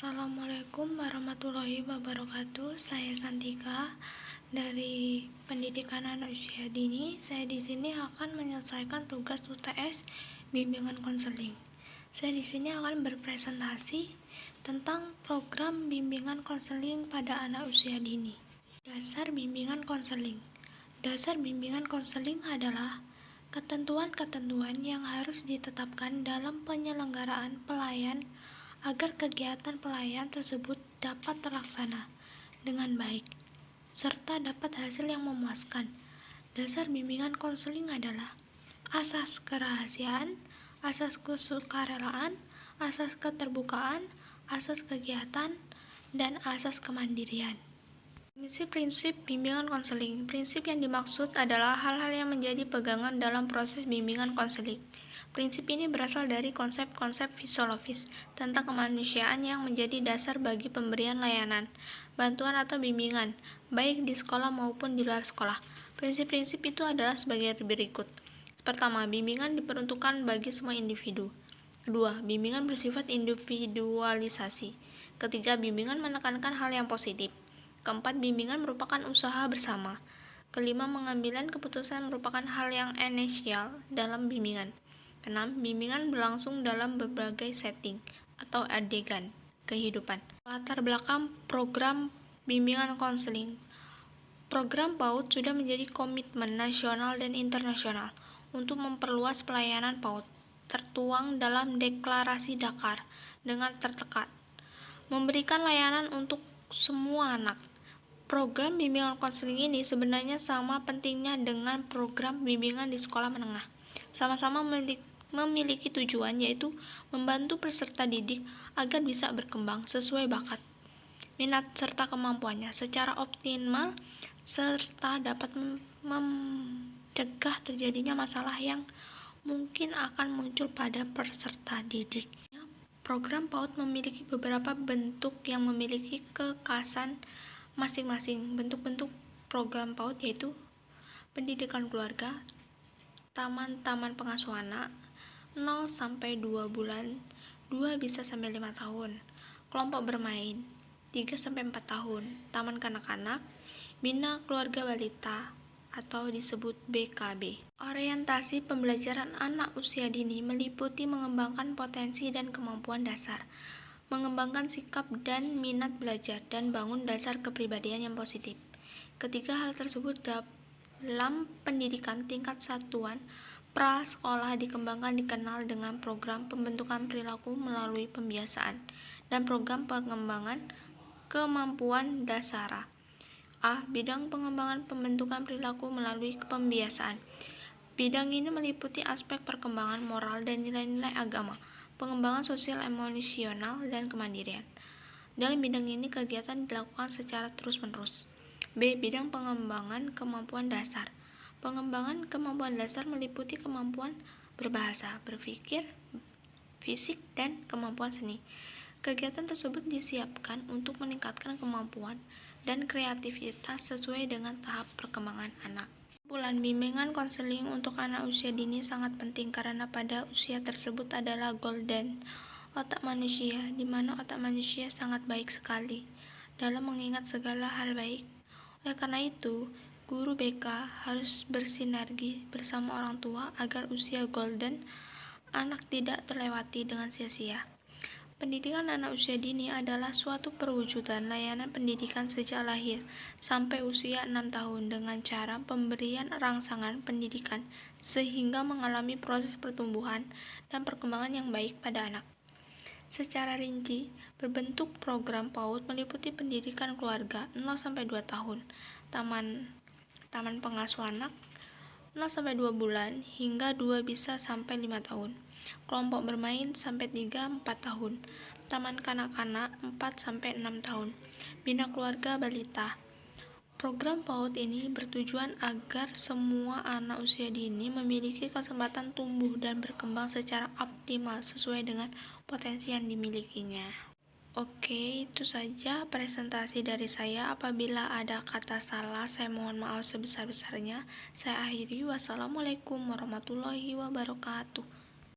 Assalamualaikum warahmatullahi wabarakatuh. Saya Santika dari Pendidikan Anak Usia Dini. Saya di sini akan menyelesaikan tugas UTS bimbingan konseling. Saya di sini akan berpresentasi tentang program bimbingan konseling pada anak usia dini. Dasar bimbingan konseling. Dasar bimbingan konseling adalah ketentuan-ketentuan yang harus ditetapkan dalam penyelenggaraan pelayan agar kegiatan pelayan tersebut dapat terlaksana dengan baik, serta dapat hasil yang memuaskan. Dasar bimbingan konseling adalah asas kerahasiaan, asas kesukarelaan, asas keterbukaan, asas kegiatan, dan asas kemandirian. Prinsip-prinsip bimbingan konseling. Prinsip yang dimaksud adalah hal-hal yang menjadi pegangan dalam proses bimbingan konseling. Prinsip ini berasal dari konsep-konsep fisiologis tentang kemanusiaan yang menjadi dasar bagi pemberian layanan, bantuan atau bimbingan, baik di sekolah maupun di luar sekolah. Prinsip-prinsip itu adalah sebagai berikut. Pertama, bimbingan diperuntukkan bagi semua individu. Kedua, bimbingan bersifat individualisasi. Ketiga, bimbingan menekankan hal yang positif. Keempat, bimbingan merupakan usaha bersama. Kelima, pengambilan keputusan merupakan hal yang esensial dalam bimbingan. Keenam, bimbingan berlangsung dalam berbagai setting atau adegan kehidupan. Latar belakang program bimbingan konseling. Program PAUD sudah menjadi komitmen nasional dan internasional untuk memperluas pelayanan PAUD, tertuang dalam Deklarasi Dakar dengan tertekan, memberikan layanan untuk semua anak. Program bimbingan konseling ini sebenarnya sama pentingnya dengan program bimbingan di sekolah menengah. Sama-sama memiliki tujuan, yaitu membantu peserta didik agar bisa berkembang sesuai bakat, minat, serta kemampuannya secara optimal, serta dapat mencegah terjadinya masalah yang mungkin akan muncul pada peserta didik. Program PAUD memiliki beberapa bentuk yang memiliki kekhasan masing-masing. Bentuk-bentuk program PAUD yaitu pendidikan keluarga, taman-taman pengasuh anak, 0-2 bulan, 2 bisa sampai 5 tahun, kelompok bermain, 3-4 tahun, taman kanak-kanak, bina keluarga balita, atau disebut BKB. Orientasi pembelajaran anak usia dini meliputi mengembangkan potensi dan kemampuan dasar, mengembangkan sikap dan minat belajar, dan bangun dasar kepribadian yang positif. Ketiga hal tersebut dalam pendidikan tingkat satuan prasekolah dikembangkan dikenal dengan program pembentukan perilaku melalui pembiasaan dan program pengembangan kemampuan dasar. Bidang pengembangan pembentukan perilaku melalui pembiasaan. Bidang ini meliputi aspek perkembangan moral dan nilai-nilai agama, pengembangan sosial emosional, dan kemandirian. Dalam bidang ini kegiatan dilakukan secara terus-menerus. Bidang pengembangan kemampuan dasar. Pengembangan kemampuan dasar meliputi kemampuan berbahasa, berpikir, fisik, dan kemampuan seni. Kegiatan tersebut disiapkan untuk meningkatkan kemampuan dan kreativitas sesuai dengan tahap perkembangan anak. Bulan bimbingan konseling untuk anak usia dini sangat penting karena pada usia tersebut adalah golden otak manusia, di mana otak manusia sangat baik sekali dalam mengingat segala hal baik. Oleh karena itu, guru BK harus bersinergi bersama orang tua agar usia golden anak tidak terlewati dengan sia-sia. Pendidikan anak usia dini adalah suatu perwujudan layanan pendidikan sejak lahir sampai usia 6 tahun dengan cara pemberian rangsangan pendidikan sehingga mengalami proses pertumbuhan dan perkembangan yang baik pada anak. Secara rinci, berbentuk program PAUD meliputi pendidikan keluarga 0-2 tahun, taman pengasuh anak 0-2 bulan hingga 2 bisa sampai 5 tahun. Kelompok bermain sampai 3-4 tahun. Taman kanak-kanak 4-6 tahun. Bina keluarga balita. Program PAUD ini bertujuan agar semua anak usia dini memiliki kesempatan tumbuh dan berkembang secara optimal sesuai dengan potensi yang dimilikinya. Oke, itu saja presentasi dari saya. Apabila ada kata salah, saya mohon maaf sebesar-besarnya. Saya akhiri. Wassalamualaikum warahmatullahi wabarakatuh.